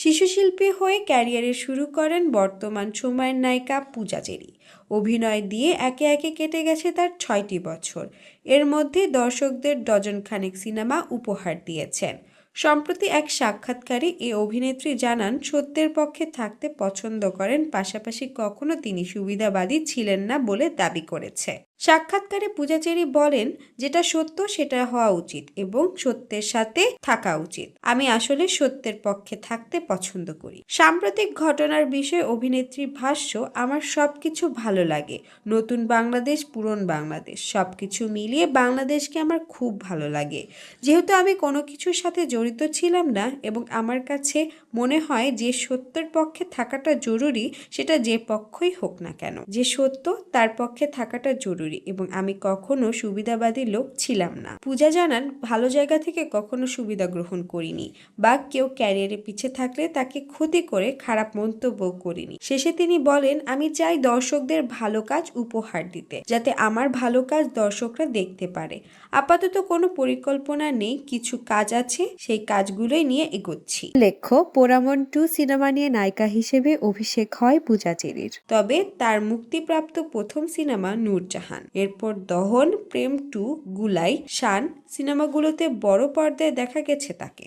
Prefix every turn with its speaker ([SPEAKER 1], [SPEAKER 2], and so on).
[SPEAKER 1] শিশুশিল্পী হয়ে ক্যারিয়ারে শুরু করেন বর্তমান সময়ের নায়িকা পূজা চেরি। অভিনয় দিয়ে একে একে কেটে গেছে তার ৬টি বছর। এর মধ্যে দর্শকদের ডজনখানেক সিনেমা উপহার দিয়েছেন। সম্প্রতি এক সাক্ষাৎকারে এই অভিনেত্রী জানান সত্যের পক্ষে থাকতে পছন্দ করেন, পাশাপাশি কখনো তিনি সুবিধাবাদী ছিলেন না বলে দাবি করেছে। সাক্ষাৎকারে পূজা চেরি বলেন, যেটা সত্য সেটা হওয়া উচিত এবং সত্যের সাথে থাকা উচিত। আমি আসলে সত্যের পক্ষে থাকতে পছন্দ করি। সাম্প্রতিক ঘটনার বিষয়ে অভিনেত্রী ভাষ্য, আমার সবকিছু ভালো লাগে। নতুন বাংলাদেশ, পুরনো বাংলাদেশ সবকিছু মিলিয়ে বাংলাদেশকে আমার খুব ভালো লাগে। যেহেতু আমি কোনো কিছুর সাথে জড়িত ছিলাম না এবং আমার কাছে মনে হয় যে সত্যের পক্ষে থাকাটা জরুরি, সেটা যে পক্ষই হোক না কেন, যে সত্য তার পক্ষে থাকাটা জরুরি এবং আমি কখনো সুবিধাবাদী লোক ছিলাম না। পূজা জানান, ভালো জায়গা থেকে কখনো সুবিধা গ্রহণ করিনি বা কেউ ক্যারিয়ারে পিছে থাকলে তাকে ক্ষতি করে খারাপ মন্তব্য করিনি। শেষে তিনি বলেন, আমি চাই দর্শকদের ভালো কাজ উপহার দিতে, যাতে আমার ভালো কাজ দর্শকরা দেখতে পারে। আপাতত কোনো পরিকল্পনা নেই, কিছু কাজ আছে, সেই কাজগুলোই নিয়ে এগোচ্ছি।
[SPEAKER 2] লেখ্য, পোড়ামন 2 সিনেমা নিয়ে নায়িকা হিসেবে অভিষেক হয় পূজা চেরির।
[SPEAKER 1] তবে তার মুক্তিপ্রাপ্ত প্রথম সিনেমা নূরজাহান, এরপর দহন, প্রেম 2, গুলাই, শান সিনেমাগুলোতে বড় পর্দায় দেখা গেছে তাকে।